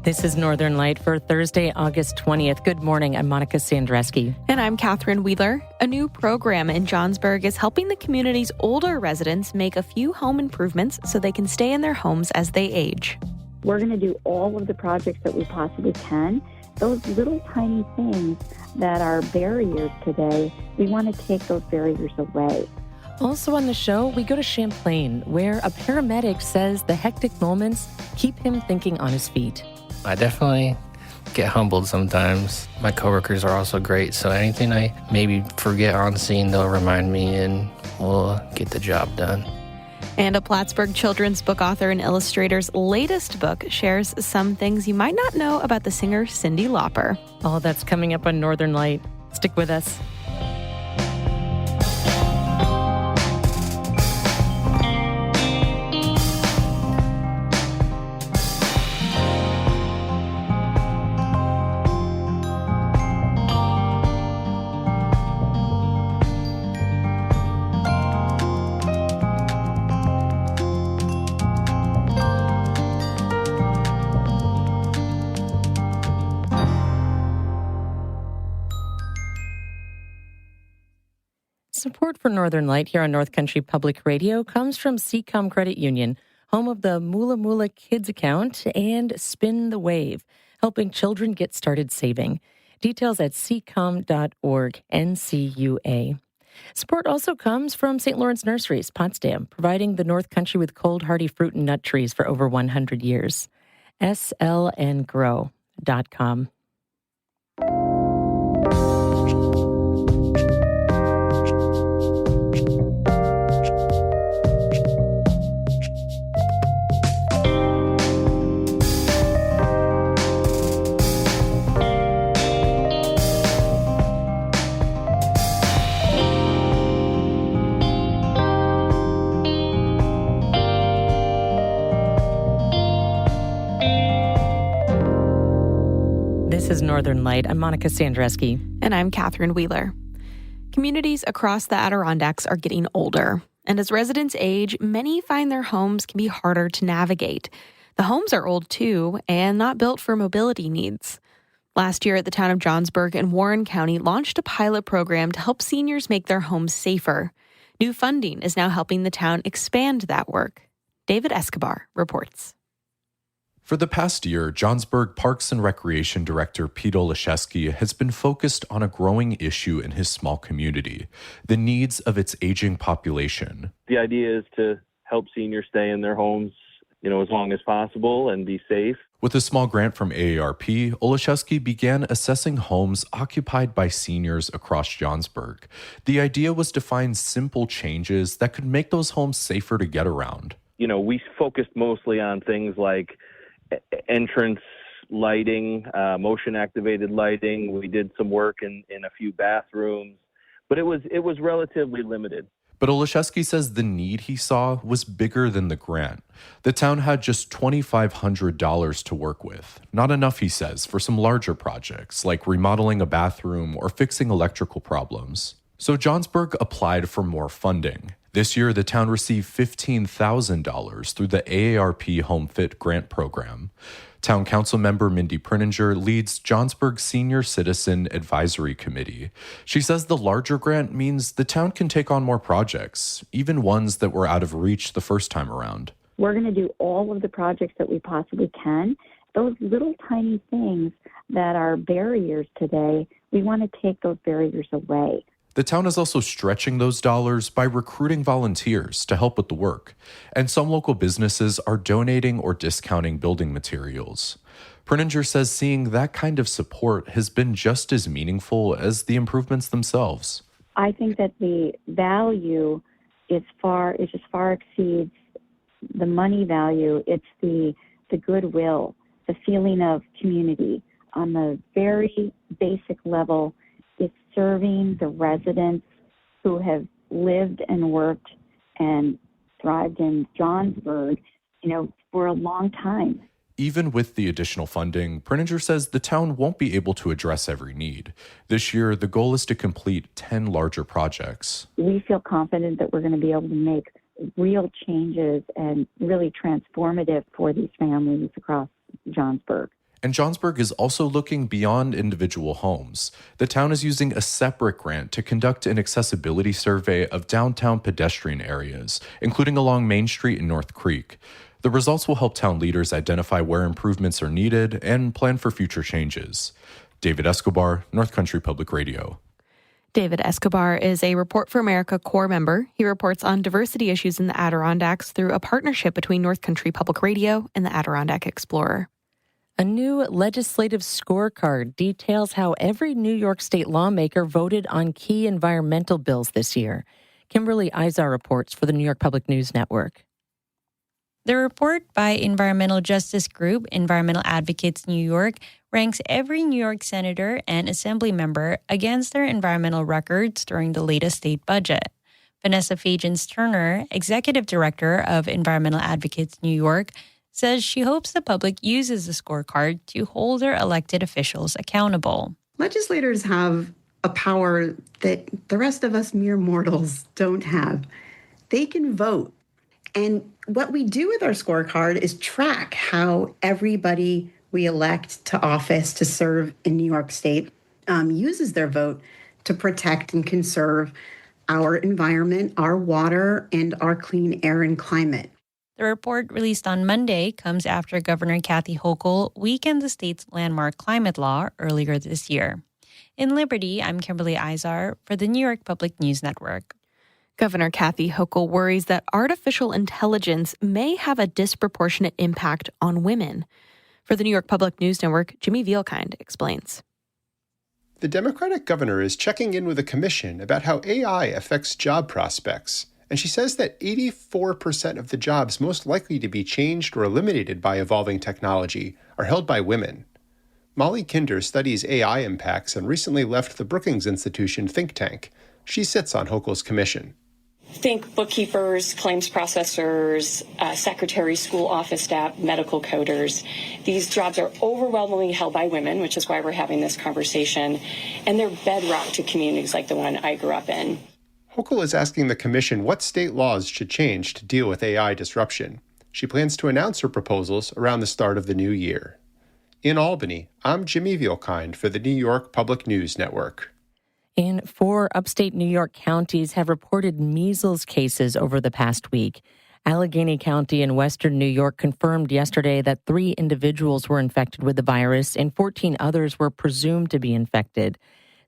This is Northern Light for Thursday, August 20th. Good morning. I'm Monica Sandreski. And I'm Catherine Wheeler. A new program in Johnsburg is helping the community's older residents make a few home improvements so they can stay in their homes as they age. We're going to do all of the projects that we possibly can. Those little tiny things that are barriers today, we want to take those barriers away. Also on the show, we go to Champlain, where a paramedic says the hectic moments keep him thinking on his feet. I definitely get humbled sometimes. My coworkers are also great, so anything I maybe forget on scene, they'll remind me and we'll get the job done. And a Plattsburgh children's book author and illustrator's latest book shares some things you might not know about the singer Cyndi Lauper. All that's coming up on Northern Light. Stick with us. Support for Northern Light here on North Country Public Radio comes from CCOM Credit Union, home of the Moola Moola Kids account and Spin the Wave, helping children get started saving. Details at ccom.org, NCUA. Support also comes from St. Lawrence Nurseries, Potsdam, providing the North Country with cold, hardy fruit and nut trees for over 100 years. slngrow.com. This is Northern Light. I'm Monica Sandreski. And I'm Catherine Wheeler. Communities across the Adirondacks are getting older. And as residents age, many find their homes can be harder to navigate. The homes are old too, and not built for mobility needs. Last year, the town of Johnsburg in Warren County launched a pilot program to help seniors make their homes safer. New funding is now helping the town expand that work. David Escobar reports. For the past year, Johnsburg Parks and Recreation Director Pete Olszewski has been focused on a growing issue in his small community, the needs of its aging population. The idea is to help seniors stay in their homes, as long as possible and be safe. With a small grant from AARP, Olszewski began assessing homes occupied by seniors across Johnsburg. The idea was to find simple changes that could make those homes safer to get around. We focused mostly on things like entrance lighting, motion-activated lighting. We did some work in a few bathrooms, but it was relatively limited. But Olszewski says the need he saw was bigger than the grant. The town had just $2,500 to work with. Not enough, he says, for some larger projects, like remodeling a bathroom or fixing electrical problems. So Johnsburg applied for more funding. This year, the town received $15,000 through the AARP Home Fit Grant Program. Town Council member Mindy Prinninger leads Johnsburg Senior Citizen Advisory Committee. She says the larger grant means the town can take on more projects, even ones that were out of reach the first time around. We're going to do all of the projects that we possibly can. Those little tiny things that are barriers today, we want to take those barriers away. The town is also stretching those dollars by recruiting volunteers to help with the work, and some local businesses are donating or discounting building materials. Prinninger says seeing that kind of support has been just as meaningful as the improvements themselves. I think that the value just far exceeds the money value. It's the goodwill, the feeling of community. On the very basic level, it's serving the residents who have lived and worked and thrived in Johnsburg, for a long time. Even with the additional funding, Prinninger says the town won't be able to address every need. This year, the goal is to complete 10 larger projects. We feel confident that we're going to be able to make real changes and really transformative for these families across Johnsburg. And Johnsburg is also looking beyond individual homes. The town is using a separate grant to conduct an accessibility survey of downtown pedestrian areas, including along Main Street and North Creek. The results will help town leaders identify where improvements are needed and plan for future changes. David Escobar, North Country Public Radio. David Escobar is a Report for America Corps member. He reports on diversity issues in the Adirondacks through a partnership between North Country Public Radio and the Adirondack Explorer. A new legislative scorecard details how every New York State lawmaker voted on key environmental bills this year. Kimberly Izar reports for the New York Public News Network. The report by environmental justice group Environmental Advocates New York ranks every New York senator and assembly member against their environmental records during the latest state budget. Vanessa Fagins-Turner, executive director of Environmental Advocates New York, says she hopes the public uses the scorecard to hold their elected officials accountable. Legislators have a power that the rest of us mere mortals don't have. They can vote. And what we do with our scorecard is track how everybody we elect to office to serve in New York State uses their vote to protect and conserve our environment, our water, and our clean air and climate. The report released on Monday comes after Governor Kathy Hochul weakened the state's landmark climate law earlier this year. In Liberty, I'm Kimberly Izar for the New York Public News Network. Governor Kathy Hochul worries that artificial intelligence may have a disproportionate impact on women. For the New York Public News Network, Jimmy Vielkind explains. The Democratic governor is checking in with the commission about how AI affects job prospects. And she says that 84% of the jobs most likely to be changed or eliminated by evolving technology are held by women. Molly Kinder studies AI impacts and recently left the Brookings Institution think tank. She sits on Hochul's commission. Think bookkeepers, claims processors, secretaries, school office staff, medical coders. These jobs are overwhelmingly held by women, which is why we're having this conversation. And they're bedrock to communities like the one I grew up in. Hochul is asking the commission what state laws should change to deal with AI disruption. She plans to announce her proposals around the start of the new year. In Albany, I'm Jimmy Vielkind for the New York Public News Network. And 4 upstate New York counties have reported measles cases over the past week. Allegheny County in western New York confirmed yesterday that 3 individuals were infected with the virus and 14 others were presumed to be infected.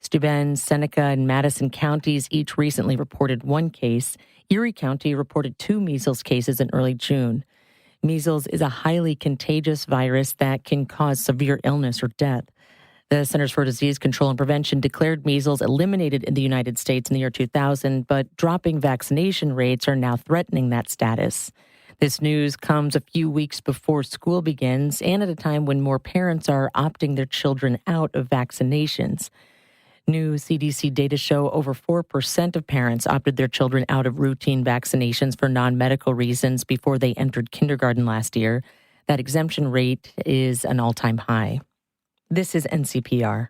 Steuben, Seneca, and Madison counties each recently reported 1 case. Erie County reported 2 measles cases in early June. Measles is a highly contagious virus that can cause severe illness or death. The Centers for Disease Control and Prevention declared measles eliminated in the United States in the year 2000, but dropping vaccination rates are now threatening that status. This news comes a few weeks before school begins and at a time when more parents are opting their children out of vaccinations. New CDC data show over 4% of parents opted their children out of routine vaccinations for non-medical reasons before they entered kindergarten last year. That exemption rate is an all-time high. This is NCPR.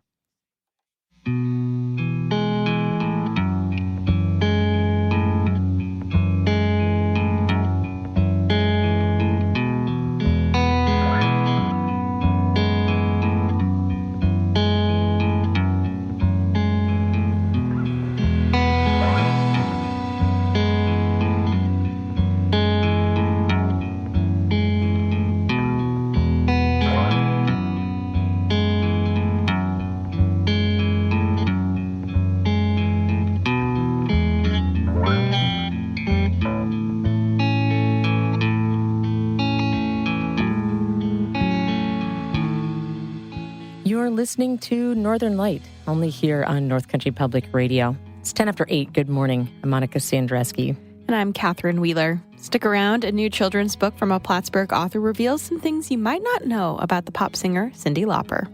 You're listening to Northern Light, only here on North Country Public Radio. It's 10 after 8. Good morning. I'm Monica Sandreski. And I'm Catherine Wheeler. Stick around. A new children's book from a Plattsburgh author reveals some things you might not know about the pop singer Cyndi Lauper.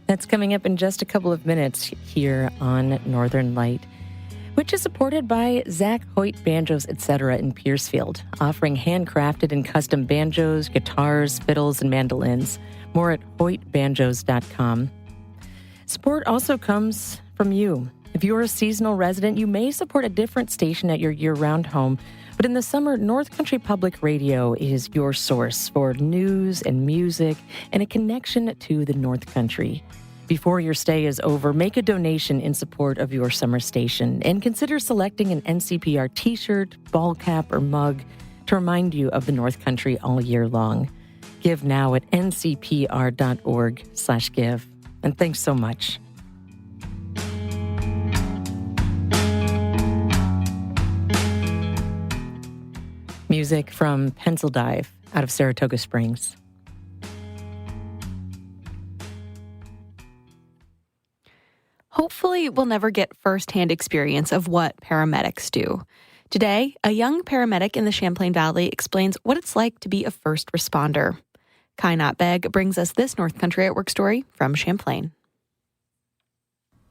That's coming up in just a couple of minutes here on Northern Light, which is supported by Zach Hoyt Banjos, etc. in Piercefield, offering handcrafted and custom banjos, guitars, fiddles, and mandolins. More at hoytbanjos.com. Support also comes from you. If you're a seasonal resident, you may support a different station at your year-round home. But in the summer, North Country Public Radio is your source for news and music and a connection to the North Country. Before your stay is over, make a donation in support of your summer station and consider selecting an NCPR t-shirt, ball cap, or mug to remind you of the North Country all year long. Give now at ncpr.org/give. And thanks so much. Music from Pencil Dive out of Saratoga Springs. Hopefully, we'll never get firsthand experience of what paramedics do. Today, a young paramedic in the Champlain Valley explains what it's like to be a first responder. Kainat Beg brings us this North Country at Work story from Champlain.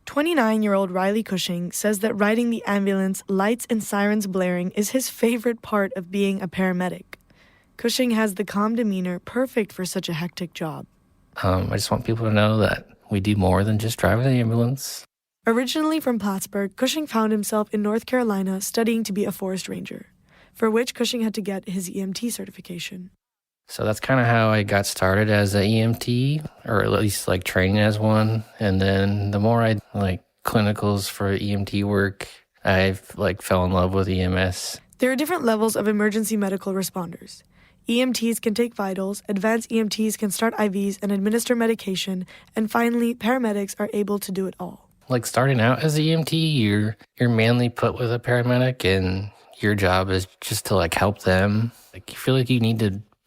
29-year-old Riley Cushing says that riding the ambulance, lights and sirens blaring, is his favorite part of being a paramedic. Cushing has the calm demeanor perfect for such a hectic job. I just want people to know that we do more than just driving the ambulance. Originally from Plattsburgh, Cushing found himself in North Carolina studying to be a forest ranger, for which Cushing had to get his EMT certification. So that's kind of how I got started as an EMT, or at least like training as one. And then the more I like clinicals for EMT work, I fell in love with EMS. There are different levels of emergency medical responders. EMTs can take vitals, advanced EMTs can start IVs and administer medication, and finally, paramedics are able to do it all. Like starting out as an EMT, you're mainly put with a paramedic, and your job is just to like help them. Like you feel like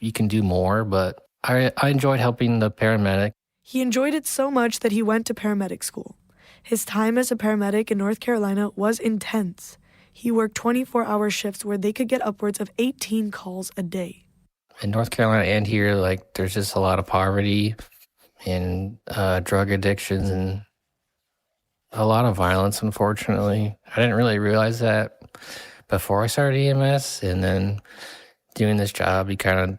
you can do more, but I enjoyed helping the paramedic. He enjoyed it so much that he went to paramedic school. His time as a paramedic in North Carolina was intense. He worked 24-hour shifts where they could get upwards of 18 calls a day. In North Carolina and here, like there's just a lot of poverty and drug addictions and a lot of violence, unfortunately. I didn't really realize that before I started EMS, and then doing this job, you kind of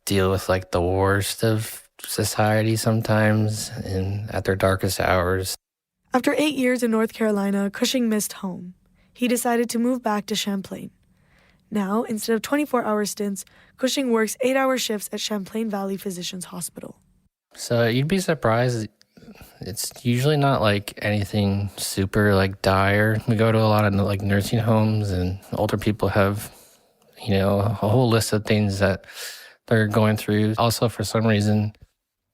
deal with like the worst of society sometimes and at their darkest hours. After 8 years in North Carolina, Cushing missed home. He decided to move back to Champlain. Now, instead of 24-hour stints, Cushing works 8-hour shifts at Champlain Valley Physicians Hospital. So you'd be surprised. It's usually not like anything super like dire. We go to a lot of like nursing homes, and older people have, a whole list of things that they're going through. Also, for some reason,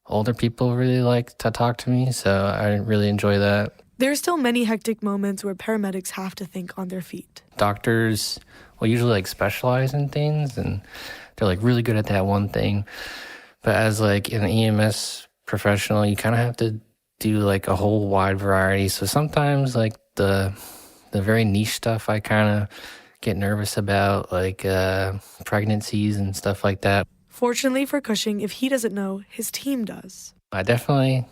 older people really like to talk to me, so I really enjoy that. There are still many hectic moments where paramedics have to think on their feet. Doctors will usually like specialize in things, and they're like really good at that one thing. But as like an EMS professional, you kind of have to do like a whole wide variety. So sometimes like the very niche stuff I kind of get nervous about, like pregnancies and stuff like that. Fortunately for Cushing, if he doesn't know, his team does. I definitely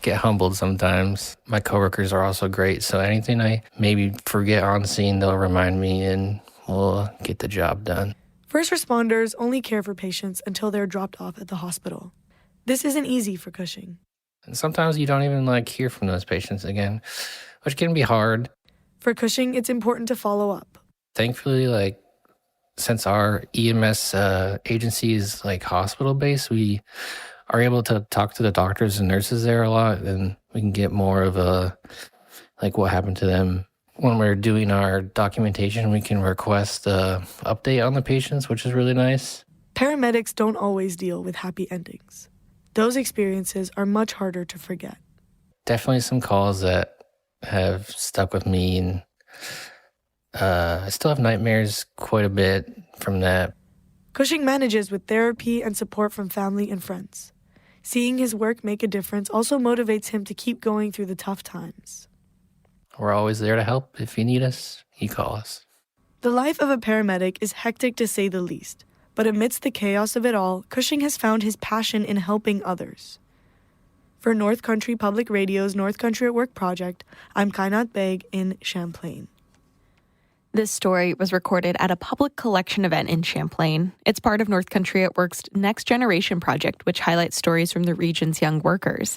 get humbled sometimes. My coworkers are also great, so anything I maybe forget on scene, they'll remind me and we'll get the job done. First responders only care for patients until they're dropped off at the hospital. This isn't easy for Cushing. And sometimes you don't even hear from those patients again, which can be hard. For Cushing, it's important to follow up. Thankfully, since our EMS agency is hospital-based, we are able to talk to the doctors and nurses there a lot, and we can get more of what happened to them. When we're doing our documentation, we can request an update on the patients, which is really nice. Paramedics don't always deal with happy endings. Those experiences are much harder to forget. Definitely some calls that have stuck with me, and I still have nightmares quite a bit from that. Cushing manages with therapy and support from family and friends. Seeing his work make a difference also motivates him to keep going through the tough times. We're always there to help. If you need us, you call us. The life of a paramedic is hectic to say the least, but amidst the chaos of it all, Cushing has found his passion in helping others. For North Country Public Radio's North Country at Work project, I'm Kainat Beg in Champlain. This story was recorded at a public collection event in Champlain. It's part of North Country at Work's Next Generation project, which highlights stories from the region's young workers.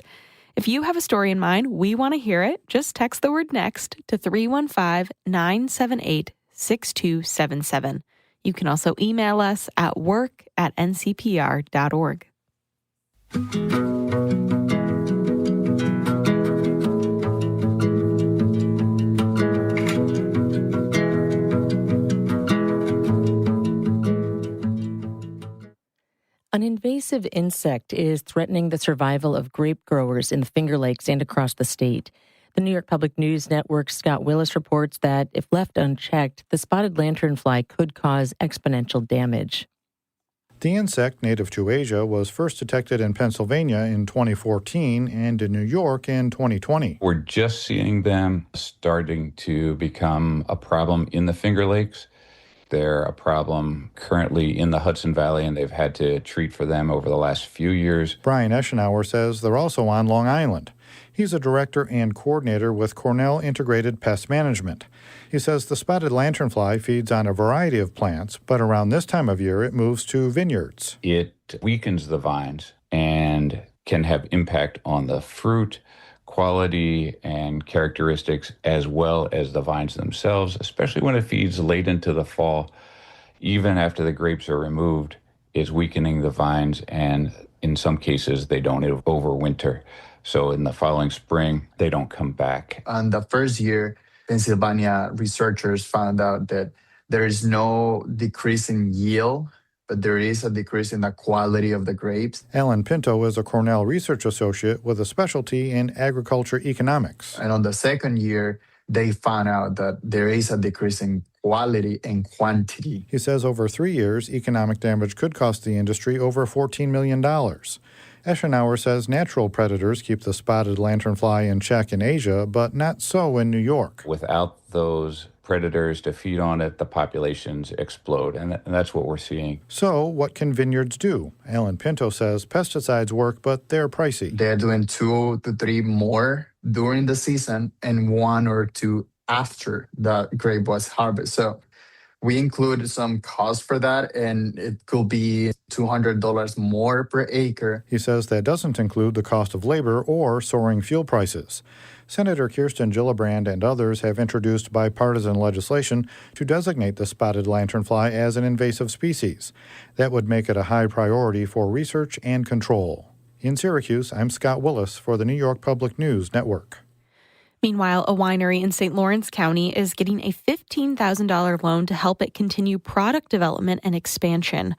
If you have a story in mind, we want to hear it. Just text the word NEXT to 315-978-6277. You can also email us at work@ncpr.org. An invasive insect is threatening the survival of grape growers in the Finger Lakes and across the state. The New York Public News Network's Scott Willis reports that if left unchecked, the spotted lanternfly could cause exponential damage. The insect, native to Asia, was first detected in Pennsylvania in 2014 and in New York in 2020. We're just seeing them starting to become a problem in the Finger Lakes. They're a problem currently in the Hudson Valley, and they've had to treat for them over the last few years. Brian Eschenauer says they're also on Long Island. He's a director and coordinator with Cornell Integrated Pest Management. He says the spotted lanternfly feeds on a variety of plants, but around this time of year it moves to vineyards. It weakens the vines and can have impact on the fruit quality and characteristics as well as the vines themselves, especially when it feeds late into the fall. Even after the grapes are removed, it's weakening the vines, and in some cases they don't overwinter. So in the following spring, they don't come back. On the first year, Pennsylvania researchers found out that there is no decrease in yield, but there is a decrease in the quality of the grapes. Alan Pinto is a Cornell research associate with a specialty in agriculture economics. And on the second year, they found out that there is a decrease in quality and quantity. He says over 3 years, economic damage could cost the industry over $14 million. Eschenauer says natural predators keep the spotted lanternfly in check in Asia, but not so in New York. Without those predators to feed on it, the populations explode, and that's what we're seeing. So what can vineyards do? Alan Pinto says pesticides work, but they're pricey. They're doing 2 to 3 more during the season and 1 or 2 after the grape was harvested. So we include some cost for that, and it could be $200 more per acre. He says that doesn't include the cost of labor or soaring fuel prices. Senator Kirsten Gillibrand and others have introduced bipartisan legislation to designate the spotted lanternfly as an invasive species. That would make it a high priority for research and control. In Syracuse, I'm Scott Willis for the New York Public News Network. Meanwhile, a winery in St. Lawrence County is getting a $15,000 loan to help it continue product development and expansion.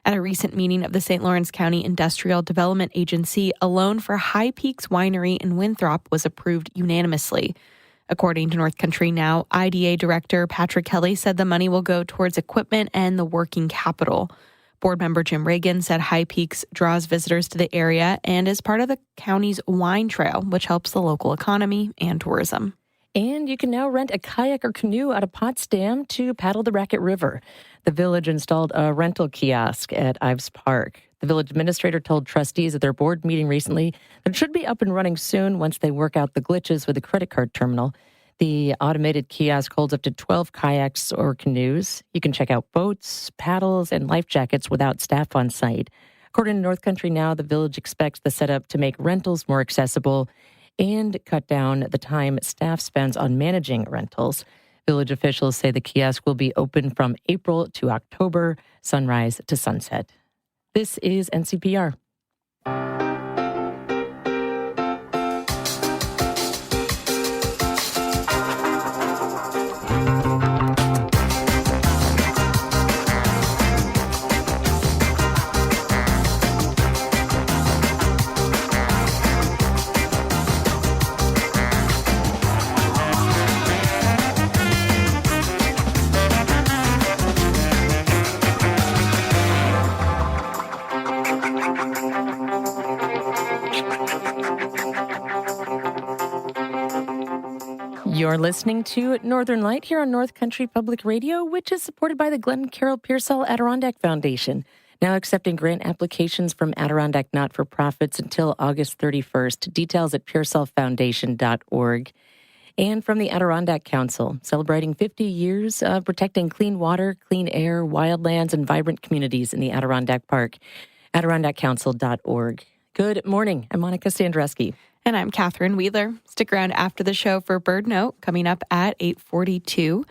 At a recent meeting of the St. Lawrence County Industrial Development Agency, a loan for High Peaks Winery in Winthrop was approved unanimously. According to North Country Now, IDA Director Patrick Kelly said the money will go towards equipment and the working capital. Board member Jim Reagan said High Peaks draws visitors to the area and is part of the county's wine trail, which helps the local economy and tourism. And you can now rent a kayak or canoe out of Potsdam to paddle the Racket River. The village installed a rental kiosk at Ives Park. The village administrator told trustees at their board meeting recently that it should be up and running soon once they work out the glitches with the credit card terminal. The automated kiosk holds up to 12 kayaks or canoes. You can check out boats, paddles, and life jackets without staff on site. According to North Country Now, the village expects the setup to make rentals more accessible and cut down the time staff spends on managing rentals. Village officials say the kiosk will be open from April to October, sunrise to sunset. This is NCPR. You're listening to Northern Light here on North Country Public Radio, which is supported by the Glenn Carroll Pearsall Adirondack Foundation, now accepting grant applications from Adirondack not-for-profits until August 31st. Details at pearsallfoundation.org. And from the Adirondack Council, celebrating 50 years of protecting clean water, clean air, wildlands, and vibrant communities in the Adirondack Park. AdirondackCouncil.org. Good morning. I'm Monica Sandreski. And I'm Catherine Wheeler. Stick around after the show for Bird Note, coming up at 8:42.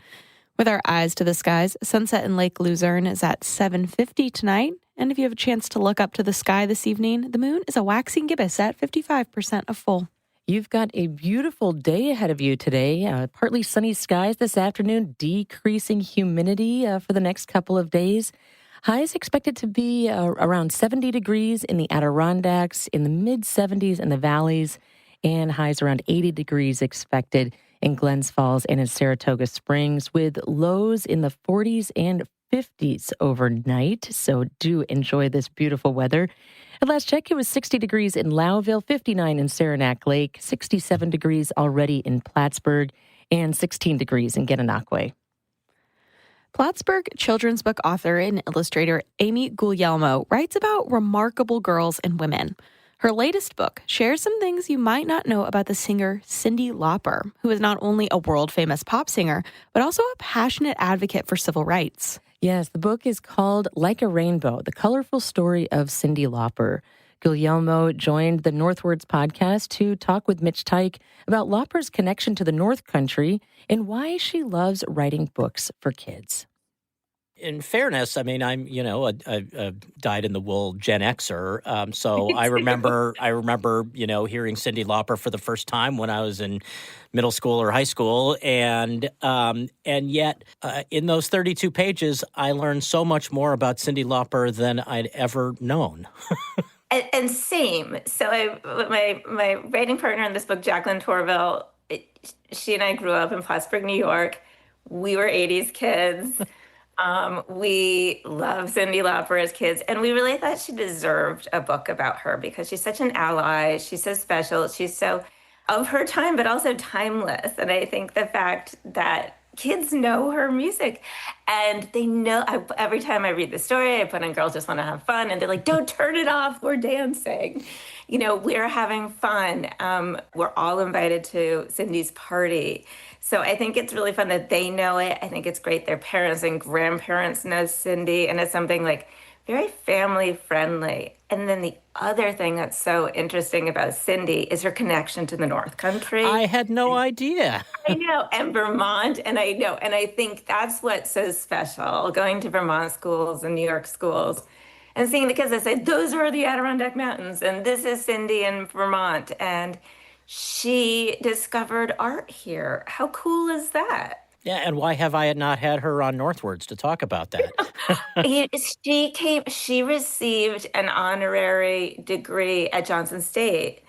With our eyes to the skies, sunset in Lake Luzerne is at 7:50 tonight. And if you have a chance to look up to the sky this evening, the moon is a waxing gibbous at 55% of full. You've got a beautiful day ahead of you today. Partly sunny skies this afternoon, decreasing humidity for the next couple of days. Highs expected to be around 70 degrees in the Adirondacks, in the mid-70s in the valleys, and highs around 80 degrees expected in Glens Falls and in Saratoga Springs, with lows in the 40s and 50s overnight. So do enjoy this beautiful weather. At last check, it was 60 degrees in Lowville, 59 in Saranac Lake, 67 degrees already in Plattsburgh, and 16 degrees in Gananoque. Plattsburgh children's book author and illustrator Amy Guglielmo writes about remarkable girls and women. Her latest book shares some things you might not know about the singer Cyndi Lauper, who is not only a world-famous pop singer, but also a passionate advocate for civil rights. Yes, the book is called Like a Rainbow, the colorful story of Cyndi Lauper. Guglielmo joined the Northwards podcast to talk with Mitch Teich about Lauper's connection to the North Country and why she loves writing books for kids. In fairness, I mean, I'm a dyed-in-the-wool Gen Xer, so I remember hearing Cyndi Lauper for the first time when I was in middle school or high school, and yet in those 32 pages, I learned so much more about Cyndi Lauper than I'd ever known. And same. So my writing partner in this book, Jacqueline Torville, she and I grew up in Plattsburgh, New York. We were 80s kids. We loved Cyndi Lauper as kids, and we really thought she deserved a book about her because she's such an ally. She's so special. She's so of her time, but also timeless. And I think the fact that kids know her music and they know, every time I read the story, I put on Girls Just Want to Have Fun, and they're like, don't turn it off. We're dancing. We're having fun. We're all invited to Cyndi's party. So I think it's really fun that they know it. I think it's great their parents and grandparents know Cyndi, and it's something like very family friendly. And then the other thing that's so interesting about Cyndi is her connection to the North Country. I had no idea. I know, and Vermont, and I know. And I think that's what's so special, going to Vermont schools and New York schools and seeing the kids that say, those are the Adirondack Mountains, and this is Cyndi in Vermont. And she discovered art here. How cool is that? Yeah, and why have I not had her on Northwards to talk about that? She received an honorary degree at Johnson State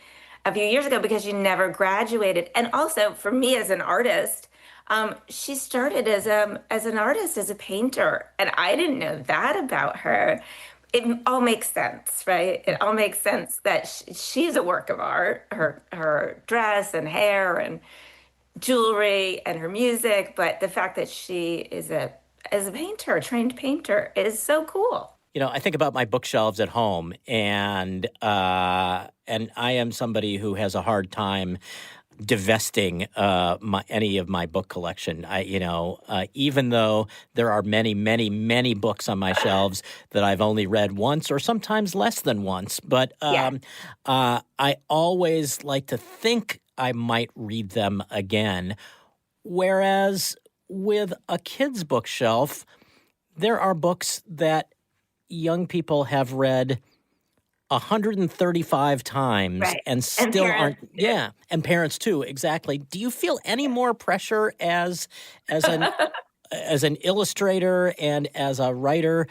a few years ago because she never graduated. And also, for me as an artist, she started as an artist, as a painter. And I didn't know that about her. It all makes sense, right? It all makes sense that she's a work of art, her dress and hair and jewelry and her music, but the fact that she is a painter, a trained painter, is so cool. I think about my bookshelves at home, and I am somebody who has a hard time divesting any of my book collection. Even though there are many, many, many books on my shelves that I've only read once or sometimes less than once, but I always like to think I might read them again. Whereas with a kid's bookshelf, there are books that young people have read 135 times, right, and still aren't. Yeah, and parents too. Exactly. Do you feel any more pressure as an illustrator and as a writer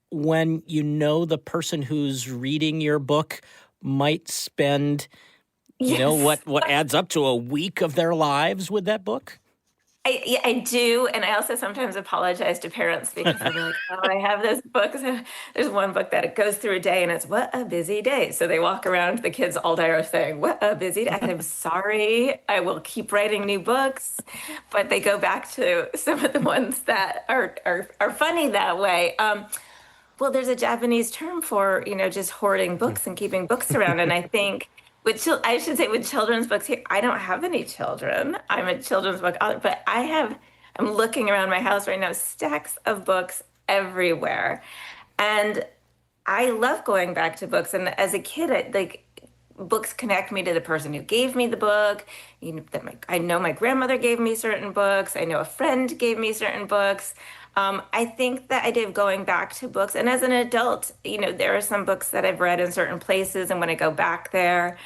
when you know the person who's reading your book might spend, what adds up to a week of their lives with that book? I do, and I also sometimes apologize to parents because I'm like, I have this book. There's one book that it goes through a day, and it's what a busy day. So they walk around, the kids all day are saying, what a busy day. I'm sorry, I will keep writing new books, but they go back to some of the ones that are funny that way. Well, there's a Japanese term for, just hoarding books and keeping books around, and I think with children's books here, I don't have any children. I'm a children's book author, but I'm looking around my house right now, stacks of books everywhere. And I love going back to books. And as a kid, books connect me to the person who gave me the book. I know my grandmother gave me certain books. I know a friend gave me certain books. I think the idea of going back to books, and as an adult, there are some books that I've read in certain places, and when I go back there,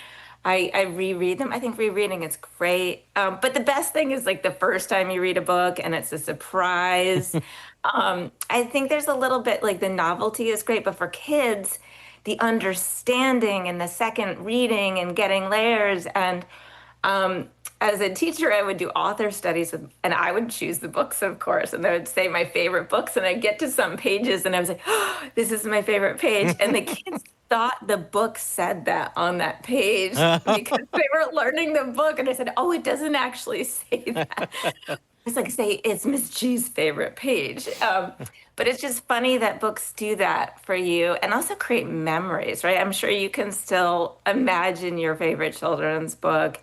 I reread them. I think rereading is great. But the best thing is like the first time you read a book and it's a surprise. I think there's a little bit like the novelty is great, but for kids, the understanding and the second reading and getting layers. And as a teacher, I would do author studies and I would choose the books, of course, and they would say my favorite books. And I'd get to some pages and I was like, oh, this is my favorite page. And the kids thought the book said that on that page because they were learning the book. And I said, oh, it doesn't actually say that. It's like, say, it's Miss G's favorite page. But it's just funny that books do that for you and also create memories, right? I'm sure you can still imagine your favorite children's book.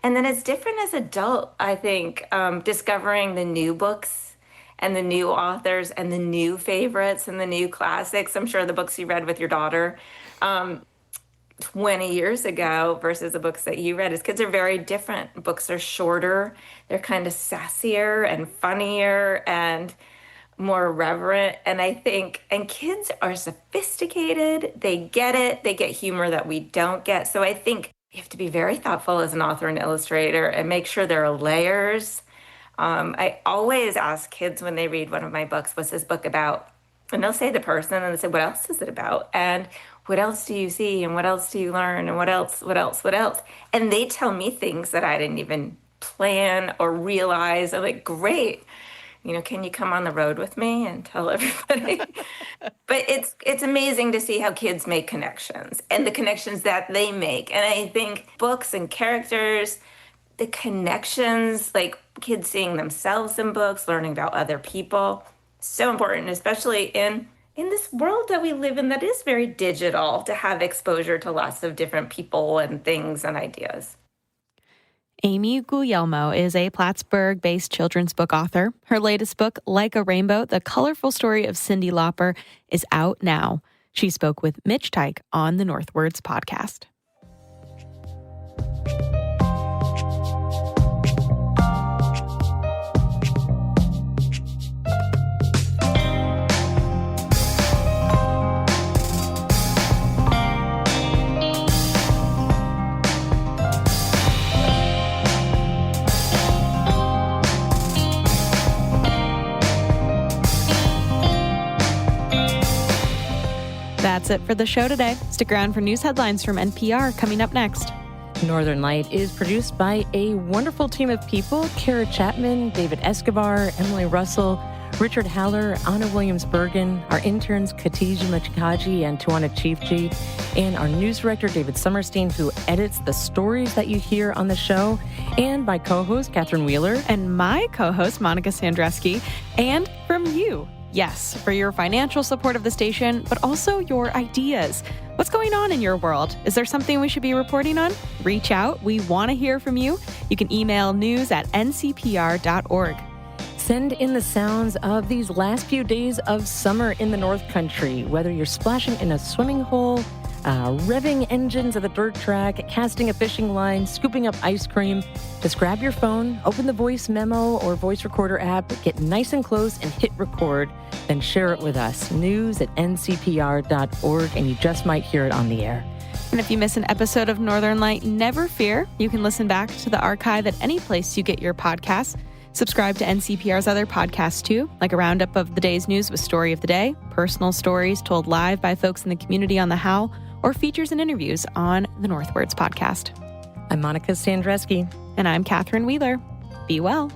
And then it's different as adult, I think, discovering the new books and the new authors and the new favorites and the new classics. I'm sure the books you read with your daughter 20 years ago versus the books that you read as kids are very different. Books are shorter. They're kind of sassier and funnier and more reverent. And I think, and kids are sophisticated. They get it. They get humor that we don't get. So I think you have to be very thoughtful as an author and illustrator and make sure there are layers. I always ask kids when they read one of my books, what's this book about? And they'll say the person and they say, what else is it about? And what else do you see? And what else do you learn? And what else? And they tell me things that I didn't even plan or realize. I'm like, great. Can you come on the road with me and tell everybody? But it's amazing to see how kids make connections and the connections that they make. And I think books and characters, the connections, like kids seeing themselves in books, learning about other people, so important, especially in this world that we live in that is very digital, to have exposure to lots of different people and things and ideas. Amy Guglielmo is a Plattsburgh-based children's book author. Her latest book, Like a Rainbow, The Colorful Story of Cyndi Lauper, is out now. She spoke with Mitch Teich on the Northwords podcast. That's it for the show today. Stick around for news headlines from NPR coming up next. Northern Light is produced by a wonderful team of people: Kara Chapman, David Escobar, Emily Russell, Richard Haller, Anna Williams-Bergen, our interns Khadija Machikaji and Tuana Chiefji, and our news director David Summerstein, who edits the stories that you hear on the show, and my co-host Catherine Wheeler. And my co-host Monica Sandreski. And from you. Yes, for your financial support of the station, but also your ideas. What's going on in your world? Is there something we should be reporting on? Reach out. We want to hear from you. You can email news@ncpr.org. Send in the sounds of these last few days of summer in the North Country, whether you're splashing in a swimming hole, revving engines at the dirt track, casting a fishing line, scooping up ice cream. Just grab your phone, open the voice memo or voice recorder app, get nice and close and hit record, then share it with us. news@ncpr.org, and you just might hear it on the air. And if you miss an episode of Northern Light, never fear. You can listen back to the archive at any place you get your podcasts. Subscribe to NCPR's other podcasts, too, like a roundup of the day's news with Story of the Day, personal stories told live by folks in the community on The How, or features and interviews on the Northwords podcast. I'm Monica Sandreski. And I'm Catherine Wheeler. Be well.